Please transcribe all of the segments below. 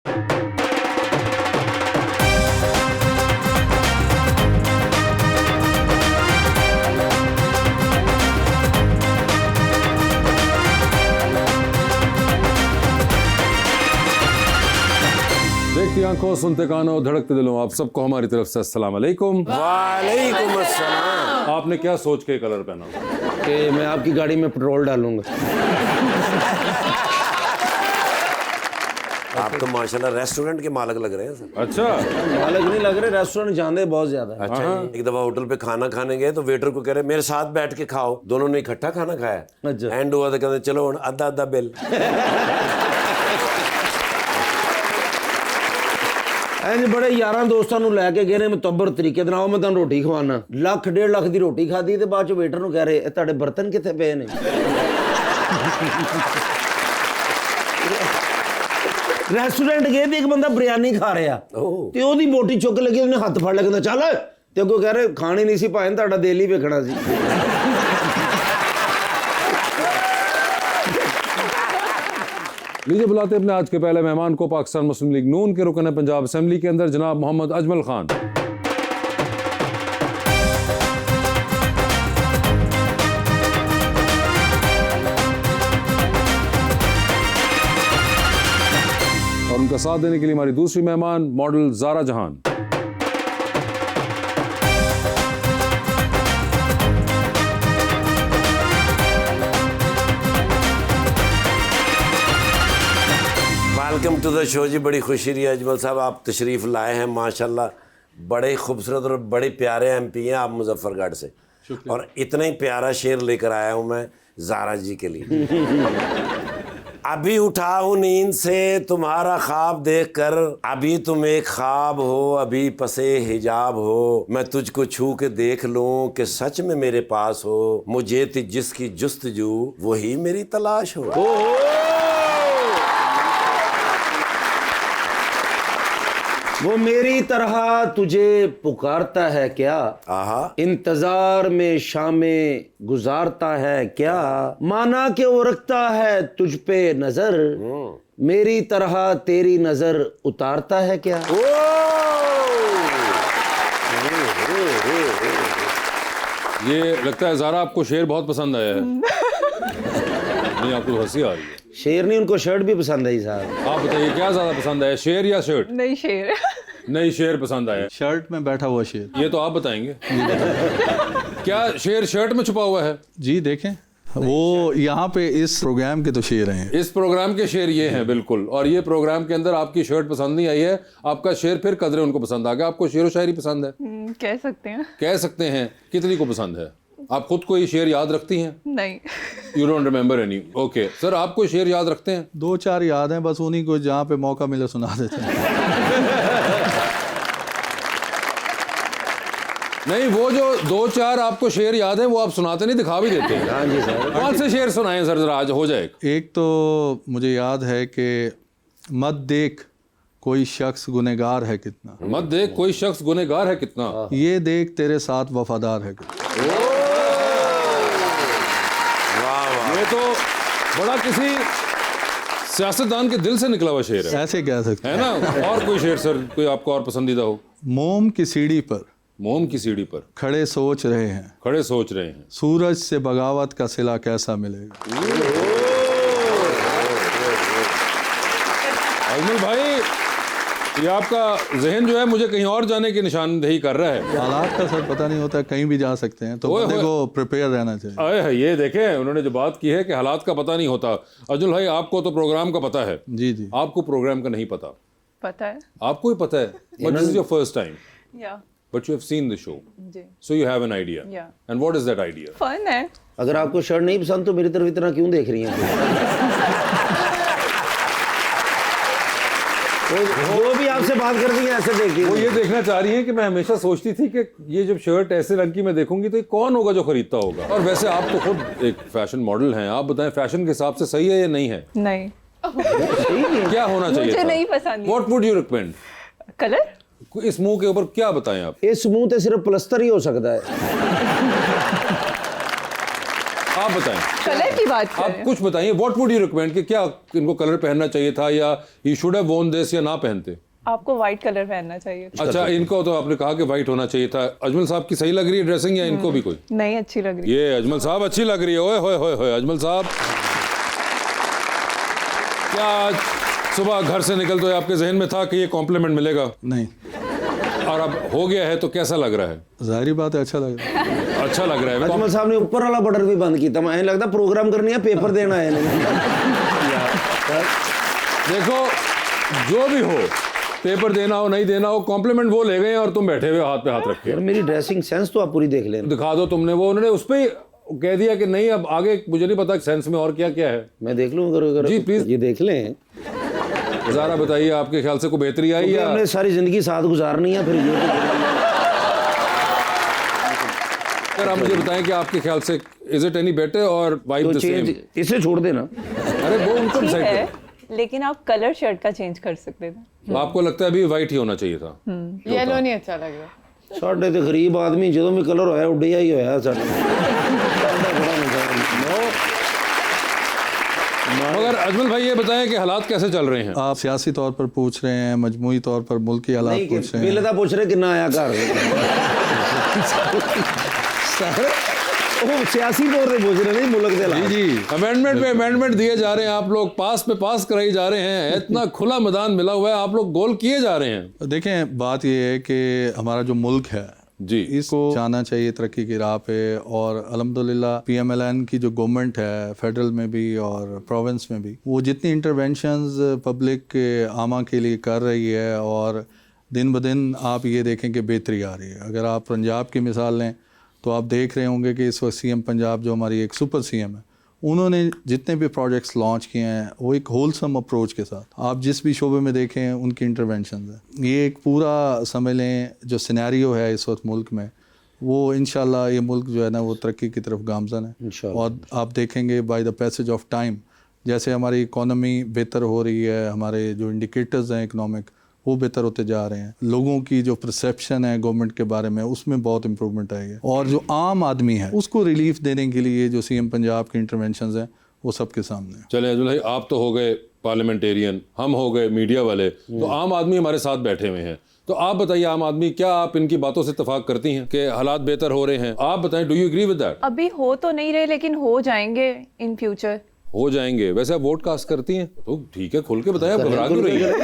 देखती आंखों, सुनते कानों, धड़कते दिलों, आप सबको हमारी तरफ से अस्सलाम वालेकुम। वालेकुम अस्सलाम। आपने क्या सोच के कलर पहना कि मैं आपकी गाड़ी में पेट्रोल डालूंगा। आप तो माशाल्लाह रेस्टोरेंट के मालिक लग रहे हैं सर। अच्छा, मालिक नहीं लग रहे, रेस्टोरेंट जानते बहुत ज्यादा। अच्छा, एक दफा होटल पे खाना खाने गए तो वेटर को कह रहे मेरे साथ बैठ के खाओ। दोनों ने इकट्ठा खाना खाया। अच्छा। एंड हुआ तो कहते चलो आधा आधा बिल। ਇੰਜ ਬੜੇ ਯਾਰਾਂ ਦੋਸਤਾਂ ਨੂੰ ਲੈ ਕੇ ਗਏ ਨੇ ਮੁਤੱਬਰ ਤਰੀਕੇ ਦੇ ਨਾਲ, ਮੈਂ ਤੁਹਾਨੂੰ ਰੋਟੀ ਖਵਾਣਾ। ਲੱਖ 1.5 ਲੱਖ ਦੀ ਰੋਟੀ ਖਾਦੀ ਤੇ ਬਾਅਦ ਚ ਵੇਟਰ ਨੂੰ ਕਹਿ ਰਹੇ ਇਹ ਤੁਹਾਡੇ ਬਰਤਨ ਕਿੱਥੇ ਪਏ ਨੇ। ਰੈਸਟੋਰੈਂਟ ਗਏ ਤੇ ਇੱਕ ਬੰਦਾ ਬਿਰਿਆਨੀ ਖਾ ਰਿਹਾ ਤੇ ਉਹਦੀ ਬੋਟੀ ਚੁੱਕ ਲੱਗੀ, ਉਹਨੇ ਹੱਥ ਫੜ ਲਿਆ, ਕਹਿੰਦਾ ਚੱਲ ਤੇ ਅੱਗੋਂ ਕਹਿ ਰਹੇ ਖਾਣੀ ਨਹੀਂ ਸੀ ਭਾਵੇਂ ਤੁਹਾਡਾ ਦਿਲ ਹੀ ਵੇਖਣਾ ਸੀ। लीजिए बुलाते अपने आज के पहले मेहमान को, पाकिस्तान मुस्लिम लीग नून के रुकन पंजाब असेंबली के अंदर जनाब मोहम्मद अजमल खान। और उनका साथ देने के लिए हमारी दूसरी मेहमान मॉडल ज़ारा जहान। वेलकम टू द शो जी, बड़ी खुशी रही अजमल साहब आप तशरीफ़ लाए हैं। माशाल्लाह बड़े खूबसूरत और बड़े प्यारे एमपी हैं आप मुजफ्फरगढ़ से, और इतना ही प्यारा शेर लेकर आया हूँ मैं ज़ारा जी के लिए। अभी उठा हूँ नींद से तुम्हारा ख्वाब देखकर, अभी तुम एक ख्वाब हो, अभी पसे हिजाब हो, मैं तुझको छू के देख लूं कि सच में मेरे पास हो, मुझे जिसकी जुस्तजू वही मेरी तलाश हो। वो मेरी तरह तुझे पुकारता है क्या, इंतजार में शामें गुजारता है क्या, माना कि वो रखता है तुझ पे नजर, मेरी तरह तेरी नजर उतारता है क्या। ये लगता है ज़ारा आपको शेर बहुत पसंद आया है। नहीं, आपको हंसी आ रही है। शेर नहीं, उनको शर्ट भी पसंद आई साहब। आप बताइए क्या ज़्यादा पसंद आया, शेर या शर्ट? नहीं, शेर। नहीं, शेर पसंद आया। शर्ट में बैठा हुआ शेर, ये तो आप बताएंगे। क्या शेर शर्ट में छुपा हुआ है? जी देखें, वो यहाँ पे इस प्रोग्राम के तो शेर हैं। इस प्रोग्राम के शेर ये हैं बिल्कुल, और ये प्रोग्राम के अंदर आपकी शर्ट पसंद नहीं आई है, आपका शेर फिर कदरे उनको पसंद आ गया। आपको शेर व शायरी पसंद है? कह सकते हैं। कह सकते हैं। कितनी को पसंद है? आप खुद कोई शेर याद रखती हैं? नहीं। You don't remember any? Okay sir, आप कोई शेर याद रखते हैं? 2-4 याद हैं, बस उन्हीं को जहाँ पे मौका मिले सुना देते हैं। नहीं, वो जो 2-4 आपको शेर याद है वो आप सुनाते नहीं, दिखा भी देते हैं। हाँ जी सर। कौन से शेर सुनाएं सर, जरा आज हो जाए। एक तो मुझे याद है कि मत देख कोई शख्स गुनहगार है कितना, मत देख कोई शख्स गुनहगार है कितना, ये देख तेरे साथ वफादार है कितना। ये तो बड़ा किसी सियासतदान के दिल से निकला हुआ शेर है, ऐसे कह सकते है ना। और कोई शेर सर, कोई आपको और पसंदीदा हो? मोम की सीढ़ी पर, मोम की सीढ़ी पर खड़े सोच रहे हैं, खड़े सोच रहे हैं, सूरज से बगावत का सिला कैसा मिलेगा। अजमल भाई, ये आपका जहन जो है मुझे कहीं और जाने की निशानदेही कर रहा है। हालात का सर पता नहीं होता, कहीं भी जा सकते हैं, तो बंदे को प्रिपेयर रहना चाहिए। अरे ये देखें, उन्होंने जो बात की है कि हालात का पता नहीं होता। अजमल भाई, आपको तो प्रोग्राम का पता है। जी जी। आपको प्रोग्राम का नहीं पता? पता है। आपको ही पता है, but this is your first time, या but you have seen the show, जी। So you have an idea. Yeah. And what is that idea? Fun है। अगर आपको शर्ट नहीं पसंद तो मेरी तरफ इतना क्यों देख रही हैं? वो भी आपसे बात कर रही है ऐसे देखती है। वो ये देखना चाह रही है कि मैं हमेशा सोचती थी कि ये जब शर्ट ऐसे रंग की मैं देखूंगी तो ये कौन होगा जो खरीदता होगा। और वैसे आप तो खुद एक फैशन मॉडल हैं, आप बताएं फैशन के हिसाब से सही है या नहीं है? नहीं, क्या होना चाहिए? मुझे नहीं पसंद। What would you recommend? Colour? इस मुंह के ऊपर क्या बताएं आप? इस मुंह ते सिर्फ प्लस्तर ही हो सकता है। आप बताएं, कलर की बात कर रहे आप हैं। कुछ बताइए, व्हाट वुड यू रिकमेंड कि क्या इनको कलर पहनना चाहिए था या he should have worn this या ना पहनते? आपको व्हाइट कलर पहनना चाहिए। अच्छा, इनको तो आपने कहा कि व्हाइट होना चाहिए था। अजमल साहब की सही लग रही है ड्रेसिंग या इनको भी कोई? नहीं अच्छी लग रही। ये अजमल साहब अच्छी लग रही है। ओए होए होए होए, अजमल साहब क्या आज सुबह घर से निकलते हुए आपके जहन में था कि ये कॉम्प्लीमेंट मिलेगा नहीं, और अब हो गया है तो कैसा लग रहा है? जाहिर बात है अच्छा लग रहा है। अच्छा लग रहा है। अजमल साहब ने ऊपर वाला बटन भी बंद किया, मैं लगता प्रोग्राम करनी है, पेपर देना है देखो, जो भी हो, पेपर देना हो नहीं देना हो, कॉम्प्लीमेंट वो ले गए और तुम बैठे हुए हाथ पे हाथ रख के। यार मेरी ड्रेसिंग सेंस तो आप पूरी देख लेना। दिखा दो तुमने, वो उन्होंने उस पे कह दिया कि नहीं अब आगे मुझे नहीं पता सेंस में और क्या क्या है। मैं देख लूँ अगर जी, प्लीज। ये देख लें। ज़रा बताइए, आपके ख्याल से कोई बेहतरी आई या हमने सारी जिंदगी साथ गुजारनी है, फिर ये अगर आप मुझे बताएं कि आपके ख्याल से इज इट एनी बेटर और वाइब तो द सेम? चेंज इसे छोड़ देना। अरे वो उनको ठीक डिसाइड है, करो। लेकिन आप कलर शर्ट का चेंज कर सकते थे। तो आपको लगता है अभी वाइट ही होना चाहिए था? येलो नहीं अच्छा लग रहा। ਸਾਡੇ ਤੇ ਗਰੀਬ ਆਦਮੀ ਜਦੋਂ ਵੀ ਕਲਰ ਹੋਇਆ ਉੱਡਿਆ ਹੀ ਹੋਇਆ ਸਾਡਾ। मगर अजमल भाई ये बताएं कि हालात कैसे चल रहे हैं? आप सियासी तौर पर पूछ रहे हैं, मजमूई तौर पर मुल्क के हालात नहीं कि पूछ रहे बिल हैं। ਦਾ ਪੁੱਛ ਰਹੇ ਕਿੰਨਾ ਆਇਆ ਘਰ ਸਰ ਉਹ ਸਿਆਸੀ ਤੌਰ ਤੇ ਪੁੱਛ ਰਹੇ ਨਹੀਂ ਮੁਲਕ ਦੇ ਹਾਲਾਤ। जी जी, अमेंडमेंट पे अमेंडमेंट दिए जा रहे हैं, आप लोग पास पे पास कराई जा रहे हैं, इतना खुला मैदान मिला हुआ है, आप लोग गोल किए जा रहे हैं। देखें बात यह है कि हमारा जो मुल्क है जी, इसको जाना चाहिए तरक्की की राह पे, और अल्हम्दुलिल्लाह PMLN की जो गवर्नमेंट है फेडरल में भी और प्रोविंस में भी, वो जितनी इंटरवेंशंस पब्लिक के आमा के लिए कर रही है, और दिन ब दिन आप ये देखें कि बेहतरी आ रही है। अगर आप पंजाब की मिसाल लें तो आप देख रहे होंगे कि इस वक्त CM पंजाब जो हमारी एक सुपर CM है, उन्होंने जितने भी प्रोजेक्ट्स लॉन्च किए हैं वो एक होलसम अप्रोच के साथ, आप जिस भी शोबे में देखें उनकी इंटरवेंशन है। ये एक पूरा समझ लें जो सिनेरियो है इस वक्त मुल्क में, वो इंशाल्लाह ये मुल्क जो है ना वो तरक्की की तरफ गामजन है। इंशाल्लाह। और आप देखेंगे by the passage of time जैसे हमारी इकोनॉमी बेहतर हो रही है, हमारे जो इंडिकेटर्स हैं इकोनॉमिक वो बेहतर होते जा रहे हैं, लोगों की जो परसेप्शन है गवर्नमेंट के बारे में उसमें बहुत इंप्रूवमेंट आई है, और जो आम आदमी है उसको रिलीफ देने के लिए जो CM पंजाब के इंटरवेंशंस हैं वो सबके सामने है। चले अजमल भाई, आप तो हो गए पार्लियामेंटेरियन, हम हो गए मीडिया वाले, तो आम आदमी हमारे साथ बैठे हुए हैं। तो आप बताइए, आम आदमी, क्या आप इनकी बातों से इत्तेफाक करती हैं कि हालात बेहतर हो रहे हैं? आप बताएं, do you agree with that? अभी हो तो नहीं रहे, लेकिन हो जाएंगे इन फ्यूचर। हो जाएंगे। वैसे आप वोट कास्ट करती हैं तो ठीक है, खोल के बताएं, आप घबरा क्यों रही हैं?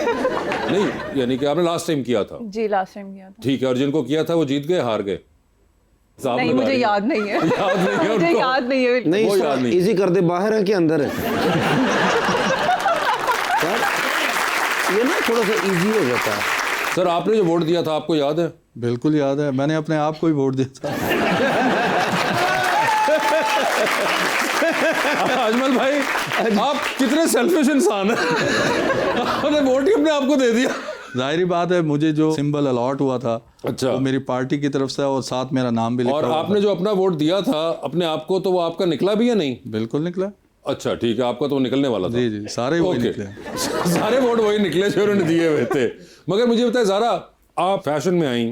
नहीं, यानी कि आपने लास्ट टाइम किया था? जी लास्ट टाइम किया था। ठीक है, और जिनको किया था वो जीत गए, हार गए? साहब नहीं, लगा मुझे रही हैं। याद नहीं है। याद नहीं है मुझे उनको? याद नहीं है। नहीं वो याद नहीं। इजी कर दे, बाहर है कि अंदर है? सर ये ना थोड़ा सा इजी हो जाता है। सर आपने जो वोट दिया था आपको याद है? बिल्कुल याद है, मैंने अपने आप को ही वोट दिया था। अजमल भाई, आप कितने सेल्फिश इंसान हैं। आपने वोट ही अपने आप को दे दिया। जाहिर बात है, मुझे जो सिंबल अलॉट हुआ था अच्छा, वो मेरी पार्टी की तरफ से, और साथ मेरा नाम भी लिखा और हुआ आपने जो अपना वोट दिया था अपने आप को, तो वो आपका निकला भी या नहीं? था। बिल्कुल निकला। अच्छा ठीक है, आपका तो निकलने वाला था। जी जी, सारे वही ओके। निकले। सारे वोट वही निकले जो उन्होंने दिए हुए थे। मगर मुझे बताए ज़रा, आप फैशन में आई,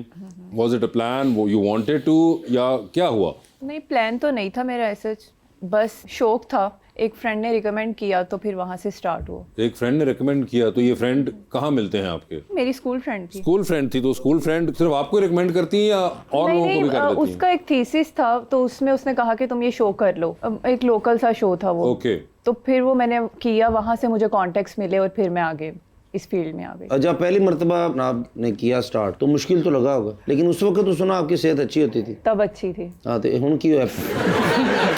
वाज इट अ प्लान, वो यू वांटेड टू, या क्या हुआ? नहीं, प्लान तो नहीं था मेरा ऐसे, बस शौक था। एक फ्रेंड ने रिकमेंड किया तो फिर वहाँ से स्टार्ट हुआ। एक फ्रेंड ने रिकमेंड किया, तो ये फ्रेंड कहाँ मिलते हैं आपके? मेरी स्कूल फ्रेंड थी। स्कूल फ्रेंड थी, तो स्कूल फ्रेंड सिर्फ आपको रिकमेंड करती हैं या और नहीं लोगों को भी कर नहीं, देती हैं? उसका एक थीसिस था, तो उसमें उसने कहा कि तुम ये शो कर लो। एक लोकल सा शो था वो। ओके। तो फिर वो मैंने किया, वहाँ से मुझे कॉन्टेक्ट्स मिले और फिर मैं आगे इस फील्ड में आ गई। जब पहली मर्तबा आपने किया स्टार्ट तो मुश्किल तो लगा होगा, लेकिन उस वक्त तो सुना आपकी सेहत अच्छी होती थी। तब अच्छी थी। हाँ तो हुन की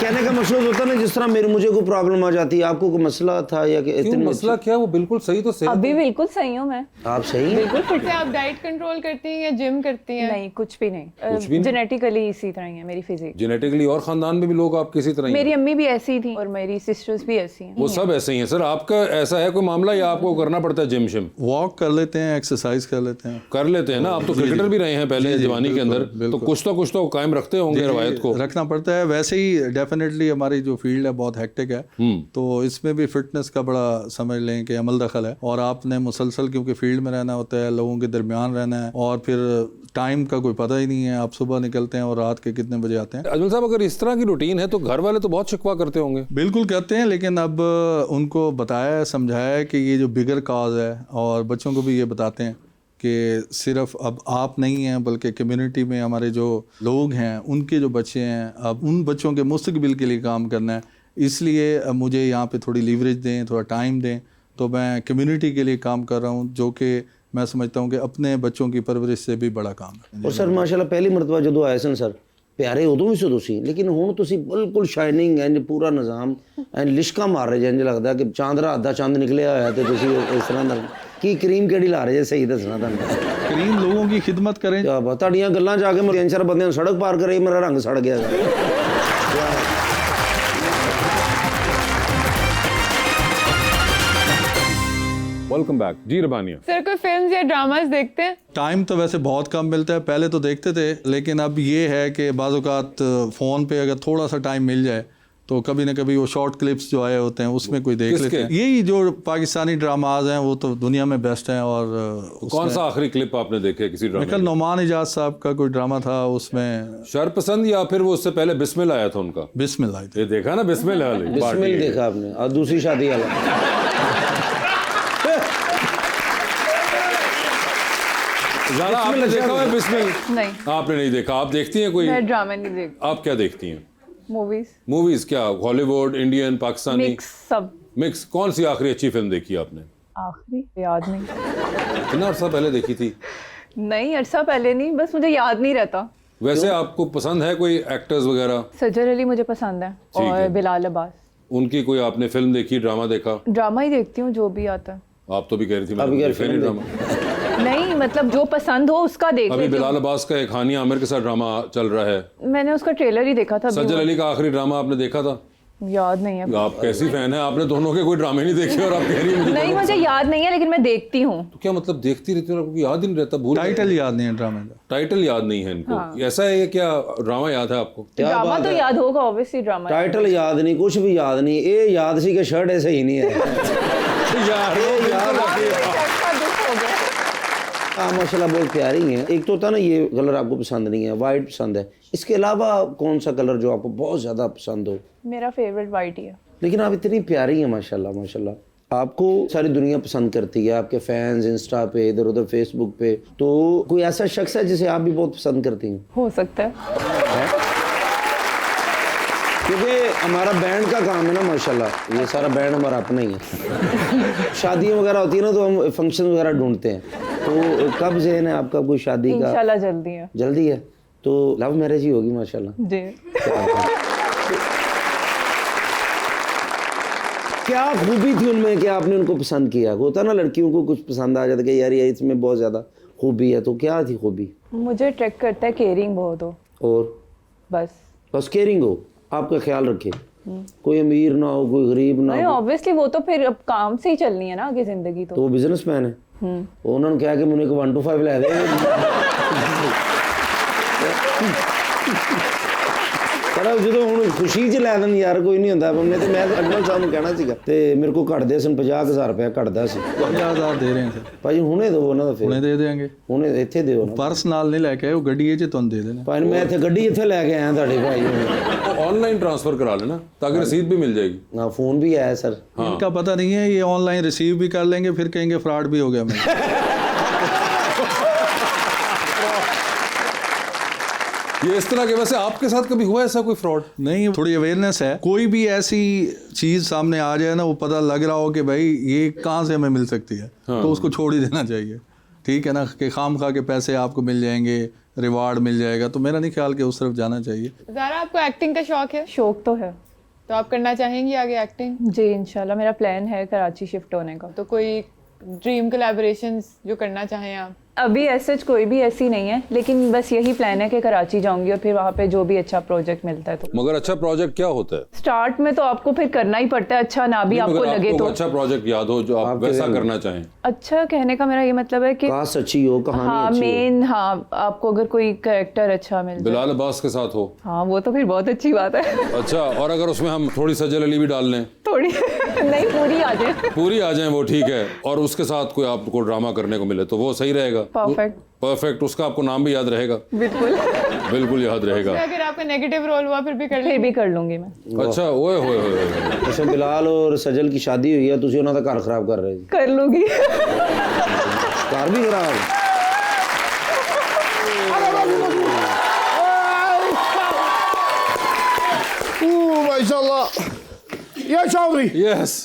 कहने का मकसद होता ना, जिस तरह मुझे कोई प्रॉब्लम आ जाती है, आपको कोई मसला था या कि क्यों मसला क्या? वो बिल्कुल सही तो सेहत अभी बिल्कुल सही हूँ मैं। आप सही हैं? बिल्कुल फिट। आप डाइट कंट्रोल करती हैं या जिम करती हैं? नहीं, कुछ भी नहीं। कुछ भी नहीं? जेनेटिकली इसी तरह ही है मेरी फिजिक। जेनेटिकली, और खानदान में भी लोग आप किसी तरह ही हैं? मेरी अम्मी भी ऐसी थी और मेरी सिस्टर्स भी ऐसी हैं। वो सब ऐसे ही हैं। सर आपका ऐसा है कोई मामला, या आपको करना पड़ता है जिम शिम? वॉक कर लेते हैं, एक्सरसाइज कर लेते हैं। कर लेते हैं ना, आप तो क्रिकेटर भी रहे हैं पहले जवानी के अंदर, तो बिल्कुल। कुछ तो कायम रखते होंगे रवायत को। रखना पड़ता है। वैसे ही डेफिनेटली हमारी जो फील्ड है बहुत हेक्टिक है, तो इसमें भी फिटनेस का बड़ा समझ लें कि अमल दखल है, और आपने मुसलसल क्योंकि फील्ड में रहना होता है, लोगों के दरमियान रहना है, और फिर टाइम का कोई पता ही नहीं है, आप सुबह निकलते हैं और रात के कितने बजे आते हैं। अजमल साहब, अगर इस तरह की रूटीन है तो घर वाले तो बहुत शिकवा करते होंगे। बिल्कुल कहते हैं, लेकिन अब उनको बताया है, समझाया है कि ये जो बिगर काज है, और बच्चों को भी ये बताते हैं कि सिर्फ अब आप नहीं हैं बल्कि कम्युनिटी में हमारे जो लोग हैं उनके जो बच्चे हैं, अब उन बच्चों के मुस्तकबिल के लिए काम करना है, इसलिए अब मुझे यहाँ पे थोड़ी लीवरेज दें, थोड़ा टाइम दें, तो मैं कम्युनिटी के लिए काम कर रहा हूँ, जो कि मैं समझता हूँ कि अपने बच्चों की परवरिश से भी बड़ा काम है। और सर माशाल्लाह पहली मरतबा जो आए सन सर प्यारे उदों भी सो तुसी, लेकिन हुण तुसी बिल्कुल शाइनिंग एंड पूरा निज़ाम एंड लिशका मार रहे जे, इंज लगदा कि चांद रात दा चंद निकलिया होया ते तुसी इस तरह दा की क्रीम केड़ी ला रहे जे, सही दसना तुहानू। करीम लोगों की खिदमत करें। क्या बात, तुहाडीआं गल्लां च आके मैं 3-4 बंदे नूं सड़क पार करे मेरा रंग सड़ गया। वेलकम बैक जी रबानिया। सर कोई फिल्म्स या ड्रामास देखते हैं? टाइम तो वैसे बहुत कम मिलता है, पहले तो देखते थे, लेकिन अब ये है कि बाज़ औक़ात फ़ोन पे अगर थोड़ा सा टाइम मिल जाए तो कभी ना कभी वो शॉर्ट क्लिप्स जो आए होते हैं उसमें कोई देख लेते हैं। यही जो पाकिस्तानी ड्रामाज हैं वो तो दुनिया में बेस्ट हैं। और कौन सा आखिरी क्लिप आपने देखे किसी ड्रामा? कल नौमान इजाज साहब का कोई ड्रामा था, उसमें शरपसंद, या फिर वो उससे पहले बिस्मिल आया था उनका? बिस्मिल आई थी। ये देखा ना बिस्मिल वाली बिस्मिल देखा आपने, और दूसरी शादी वाला ज़्यादा आपने देखा है बिस्मिल? नहीं, आपने नहीं देखा। आप देखती हैं कोई? मैं ड्रामा नहीं देखती। आप क्या देखती हैं? मूवीज। मूवीज क्या? Hollywood, Indian, Pakistani? मिक्स, सब मिक्स। कौन सी आखिरी अच्छी फिल्म देखी आपने? आखिरी याद नहीं। कितना अर्सा पहले देखी थी? नहीं, अरसा पहले नहीं, बस मुझे याद नहीं रहता। वैसे आपको पसंद है कोई एक्टर्स वगैरह? सज्जर अली मुझे पसंद है, और है। बिलाल अब्बास। उनकी कोई आपने फिल्म देखी, ड्रामा देखा? ड्रामा ही देखती हूँ जो भी आता है। आप तो भी कह रही थी अभी मैं फिल्म ड्रामा। नहीं, मतलब जो पसंद हो उसका देख अभी लेती हूँ। बिलाल अब्बास का एक हानिया आमिर के साथ ड्रामा चल रहा है। मैंने उसका ट्रेलर ही देखा था। सज्जल अली का आखिरी ड्रामा आपने देखा था? याद नहीं है। आप कैसी फैन है, आपने दोनों के कोई ड्रामे नहीं देखे और आप कह रही हैं मुझे नहीं, मुझे याद नहीं है, लेकिन मैं देखती हूँ। तो क्या मतलब देखती रहती हूँ, आपको याद ही नहीं रहता? भूल टाइटल याद नहीं है ड्रामे का। टाइटल याद नहीं है इनको। ऐसा है क्या? ड्रामा याद है आपको? ड्रामा तो याद होगा, ऑब्वियसली ड्रामा। टाइटल याद नहीं, कुछ भी याद नहीं। ये याद सी कि शर्ट सही नहीं है यार हाँ माशाल्लाह बहुत प्यारी हैं। एक तो होता ना ये कलर आपको पसंद नहीं है, वाइट पसंद है, इसके अलावा कौन सा कलर जो आपको बहुत ज़्यादा पसंद हो? मेरा फेवरेट वाइट ही है। लेकिन आप इतनी प्यारी हैं माशाल्लाह माशाल्लाह, आपको सारी दुनिया पसंद करती है, आपके फैंस इंस्टा पे, इधर उधर फेसबुक पे, तो कोई ऐसा शख्स है जिसे आप भी बहुत पसंद करती हैं? हो सकता है। क्योंकि हमारा बैंड का काम है ना माशाल्लाह, ये सारा बैंड हमारा अपना ही है। शादियाँ वगैरह होती है ना तो हम फंक्शन वगैरह ढूंढते हैं, तो कब ज़हन है आपका कोई शादी का? इंशाल्लाह जल्दी है। जल्दी है, तो लव मैरिज ही होगी माशाल्लाह। जी। क्या खूबी थी उनमें कि आपने उनको पसंद किया? होता ना लड़कियों को कुछ पसंद आ जाता कि यार ये इसमें बहुत ज़्यादा खूबी है, तो क्या थी खूबी? मुझे अट्रैक्ट करता है केयरिंग बहुत हो, और बस केयरिंग हो, आपका ख्याल रखे, कोई अमीर ना हो, कोई गरीब ना नहीं, हो। ऑब्वियसली वो तो फिर अब काम से ही चलनी है ना आगे जिंदगी। तो वो बिजनेसमैन है, उन्होंने कहा कि मुझे 1 to 5 लै दे। ਪਰ ਜਦੋਂ ਹੁਣ ਖੁਸ਼ੀ 'ਚ ਲੈ ਦੇਣ ਯਾਰ ਕੋਈ ਨਹੀਂ ਹੁੰਦਾ ਬੰਨੇ, ਤੇ ਮੈਂ ਅਜਮਲ ਸਾਹਿਬ ਨੂੰ ਕਹਿਣਾ ਸੀਗਾ, ਤੇ ਮੇਰੇ ਕੋਲ ਘਟਦੇ ਸਨ 50,000 ਰੁਪਇਆ ਘਟਦਾ ਸੀ। 50,000 ਦੇ ਰਹੇ ਹਾਂ ਭਾਜੀ ਹੁਣੇ ਦਿਓ ਉਹਨਾਂ ਦਾ, ਹੁਣੇ ਫਿਰ ਦੇ ਦੇਾਂਗੇ। ਹੁਣੇ ਇੱਥੇ ਦਿਓ ਨਾ। ਪਰਸ ਨਾਲ ਨਹੀਂ ਲੈ ਕੇ ਆਏ, ਉਹ ਗੱਡੀ 'ਚ ਤੁਹਾਨੂੰ ਦੇ ਦੇਣਾ। ਭਾਈ ਮੈਂ ਇੱਥੇ ਗੱਡੀ ਇੱਥੇ ਲੈ ਕੇ ਆਇਆ ਤੁਹਾਡੇ ਭਾਈ ਨੂੰ। ऑनलाइन ट्रांसफर करा लेना ताकि रसीद भी मिल जाएगी। हाँ फ़ोन भी आया सर। इनका पता नहीं है, ये ऑनलाइन रिसीव भी कर लेंगे, फिर कहेंगे फ्रॉड भी हो गया मेरा। ये इस तरह के, वैसे आपके साथ कभी हुआ ऐसा कोई फ्रॉड? नहीं, थोड़ी अवेयरनेस है, कोई भी ऐसी चीज़ सामने आ जाए ना, वो पता लग रहा हो कि भाई ये कहाँ से हमें मिल सकती है, तो उसको छोड़ ही देना चाहिए, ठीक है ना, कि खाम खा के पैसे आपको मिल जाएंगे, रिवार्ड मिल जाएगा, तो मेरा नहीं ख्याल कि उस तरफ जाना चाहिए। ज़ारा आपको एक्टिंग का शौक है? शौक तो है। तो आप करना चाहेंगी आगे एक्टिंग? जी इंशाल्लाह, मेरा प्लान है कराची शिफ्ट होने का। तो कोई ड्रीम कोलैबोरेशंस जो करना चाहें आप? अभी ऐसा कोई भी ऐसी नहीं है, लेकिन बस यही प्लान है कि कराची जाऊंगी और फिर वहाँ पे जो भी अच्छा प्रोजेक्ट मिलता है तो। मगर अच्छा प्रोजेक्ट क्या होता है? स्टार्ट में तो आपको फिर करना ही पड़ता है, अच्छा ना भी आपको मगर लगे तो। अच्छा प्रोजेक्ट याद हो जो आप वैसा करना चाहें। अच्छा कहने का मेरा ये मतलब है कि कास्ट अच्छी हो, कहानी हाँ अच्छी मेन, हाँ आपको अगर कोई कैरेक्टर अच्छा मिल जाए, बिलाल अब्बास के साथ हो, हाँ वो तो फिर बहुत अच्छी बात है। अच्छा, और अगर उसमें हम थोड़ी सजल अली भी डाल लें, थोड़ी नहीं पूरी आ जाए, पूरी आ जाए वो ठीक है, और उसके साथ कोई आपको ड्रामा करने को मिले तो वो सही रहेगा। परफेक्ट, उसका आपको नाम भी याद रहेगा। बिल्कुल बिल्कुल याद रहेगा। अगर आपका नेगेटिव रोल हुआ फिर भी कर लूंगी मैं। अच्छा, ओए होए होए, अच्छा बिलाल और सजल की शादी हुई है, तुसी उन्हां दा घर खराब कर रहे जी। कर लूंगी। घर भी खराब। माशाल्लाह या चौधरी, यस,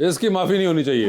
इसकी माफी नहीं होनी चाहिए।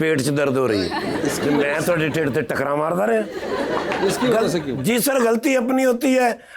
ਪੇਟ 'ਚ ਦਰਦ ਹੋ ਰਹੀ है कि मैं ਤੁਹਾਡੇ ਢਿੱਡ ਤੇ ਟਕਰਾ ਮਾਰਦਾ ਰਿਹਾ। इसकी वजह से क्यों? जी सर, गलती अपनी होती है,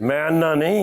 मैं अन्ना नहीं।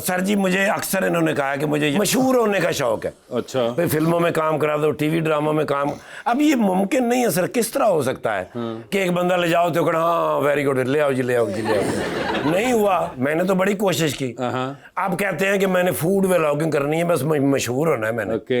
सर जी, मुझे अक्सर इन्होंने कहा कि मुझे मशहूर होने का शौक है, अच्छा, भाई फिल्मों में काम करा दो, टीवी ड्रामा में काम। अब ये मुमकिन नहीं है सर, किस तरह हो सकता है कि एक बंदा ले जाओ तो कहना हाँ वेरी गुड, ले आओ जी, ले आओ जी, ले आओ। नहीं हुआ, मैंने तो बड़ी कोशिश की। आप कहते हैं कि मैंने फूड व्लॉगिंग करनी है, बस मशहूर होना है मैंने। ओके,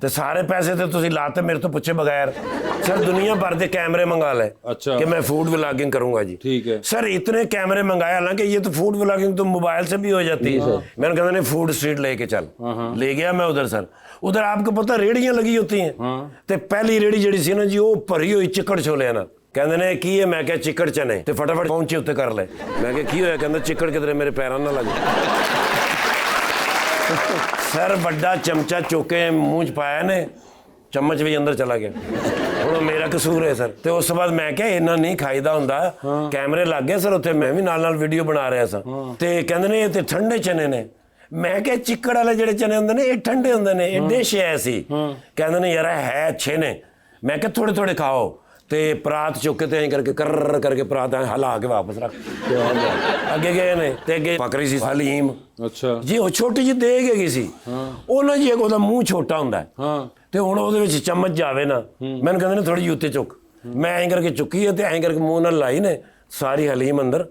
तो सारे पैसे तो तुसी लाते मेरे तो पूछे बगैर। सर दुनिया भर के कैमरे मंगा ले अच्छा, कि मैं फूड व्लॉगिंग करूंगा जी। ठीक है सर, इतने कैमरे मंगाए, हालांकि ये तो फूड व्लॉगिंग तो मोबाइल से भी हो जाती है। मैंने कहा नहीं, फूड स्ट्रीट लेके चल, ले गया मैं उधर। सर उधर आपको पता रेड़ियां लगी होती हैं, तो पहली रेड़ी जड़ी सी ना जी, वो भरी हुई चिकड़ छोले ना। कहते ने की है, मैं क्या चिकड़ चने, ते फटाफट पहुंचे उत्ते कर ले। मैं क्या की होया, कहंदा चिकड़ किधरे मेरे पैरों ना लगे। सर बड़ा चमचा चौके मुंह च पाया ने, चम्मच भी अंदर चला गया। ਹੁਣ ਮੇਰਾ ਕਸੂਰ ਹੈ ਸਰ। ਤੇ ਉਸ ਤੋਂ ਬਾਅਦ ਮੈਂ ਕਿਹਾ ਇਹਨਾਂ ਨਹੀਂ ਖਾਈਦਾ ਹੁੰਦਾ, ਕੈਮਰੇ ਲੱਗ ਗਏ ਸਰ ਉੱਥੇ, ਮੈਂ ਵੀ ਨਾਲ ਨਾਲ ਵੀਡੀਓ ਬਣਾ ਰਿਹਾ ਸਾਂ। ਤੇ ਕਹਿੰਦੇ ਨੇ ਇਹ ਤੇ ਠੰਡੇ ਚਨੇ ਨੇ। ਮੈਂ ਕਿਹਾ ਚਿੱਕੜ ਵਾਲੇ ਜਿਹੜੇ ਚਨੇ ਹੁੰਦੇ ਨੇ ਇਹ ਠੰਡੇ ਹੁੰਦੇ ਨੇ, ਇਹ ਡਿਸ਼ ਹੈ ਐਸੀ। ਕਹਿੰਦੇ ਨੇ ਯਾਰ ਹੈ ਅੱਛੇ ਨੇ। ਮੈਂ ਕਿਹਾ ਥੋੜੇ ਥੋੜੇ ਖਾਓ। ਤੇ ਪਰਾਤ ਚੁੱਕ ਕੇ ਤੇ ਐਂ ਕਰਕੇ ਕਰ ਕਰਕੇ ਪਰਾਤ ਐਂ ਹਿਲਾ ਕੇ ਵਾਪਸ ਰੱਖ। ਅੱਗੇ ਗਏ ਨੇ ਤੇ ਅੱਗੇ ਪੱਕ ਰਹੀ ਸੀ ਹਲੀਮ। ਅੱਛਾ ਜੀ, ਉਹ ਛੋਟੀ ਜਿਹੀ ਦੇਗ ਹੈਗੀ ਸੀ। ਉਹਨਾਂ ਜੀ ਇੱਕ ਉਹਦਾ ਮੂੰਹ ਛੋਟਾ ਹੁੰਦਾ ਹਾਂ, ਤੇ ਹੁਣ ਉਹਦੇ ਵਿੱਚ ਚਮਚ ਜਾਵੇ ਨਾ, ਮੈਨੂੰ ਕਹਿੰਦੇ ਨੇ ਥੋੜੀ ਜਿਹੀ ਉੱਤੇ ਚੁੱਕ। ਮੈਂ ਐਂ ਕਰਕੇ ਚੁੱਕੀ ਹੈ ਤੇ ਐਂ ਕਰਕੇ ਮੂੰਹ ਨਾਲ ਲਾਈ ਨੇ ਸਾਰੀ ਹਲੀਮ ਅੰਦਰ।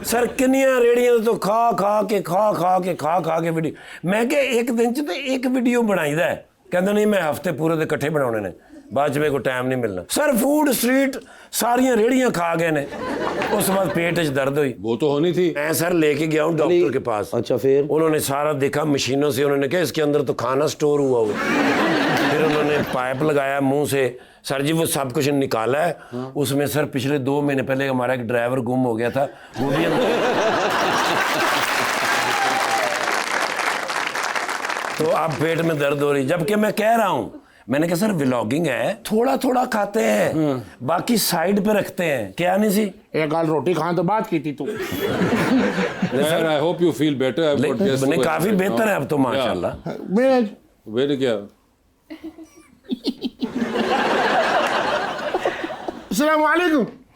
ਸਰ ਕਿੰਨੀਆਂ ਰੇੜੀਆਂ ਤੋਂ ਖਾ ਕੇ ਵੀਡੀਓ। ਮੈਂ ਕਿਹਾ ਇੱਕ ਦਿਨ 'ਚ ਤੇ ਇੱਕ ਵੀਡੀਓ ਬਣਾਈਦਾ। ਕਹਿੰਦਾ ਨਹੀਂ, ਮੈਂ ਹਫਤੇ ਪੂਰੇ ਦੇ ਇਕੱਠੇ ਬਣਾਉਣੇ ਨੇ, बाद में कोई टाइम नहीं मिलना। सर फूड स्ट्रीट सारियां रेड़ियां खा गए ने, उस बाद पेट में दर्द हुई। वो तो होनी थी। मैं सर लेके गया हूँ डॉक्टर के पास। अच्छा फिर उन्होंने सारा देखा मशीनों से, उन्होंने कहा इसके अंदर तो खाना स्टोर हुआ हुआ। फिर उन्होंने पाइप लगाया मुंह से। सर जी वो सब कुछ निकाला है। उसमें सर पिछले 2 महीने पहले हमारा एक ड्राइवर गुम हो गया था, वो भी तो अब पेट में दर्द हो रही। जबकि मैं कह रहा हूँ, मैंने कहा सर व्लॉगिंग है, थोड़ा थोड़ा खाते हैं, बाकी साइड पे रखते हैं। क्या नहीं सी एक गाल रोटी खाने तो बात की थी तू। I hope you feel better. नहीं, काफी बेहतर है अब तो माशाल्लाह। वेट क्या? अस्सलाम वालेकुम।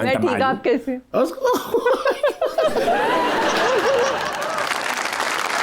मैं ठीक, आप कैसे?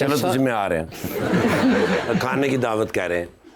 चलो तुझ में आ रहे हैं, खाने की दावत कह रहे हैं।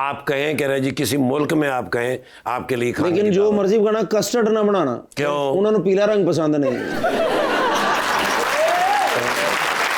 आप कहें कह रहे जी, किसी मुल्क में आप कहें, आपके लिए खाने लेकिन की जो दावत। मर्जी बनाना, कस्टर्ड ना बनाना। क्यों? उन्होंने पीला रंग पसंद नहीं।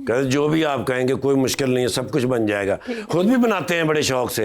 कहते जो भी आप कहेंगे कोई मुश्किल नहीं है, सब कुछ बन जाएगा। खुद भी बनाते हैं बड़े शौक से।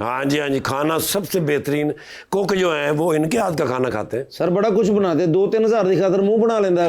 हाँ जी, हाँ जी। खाना सबसे बेहतरीन कुक जो है वो इनके हाथ का खाना खाते हैं। सर बड़ा कुछ बनाते, 2-3 हज़ार की खातर मुंह बना लेंदा है।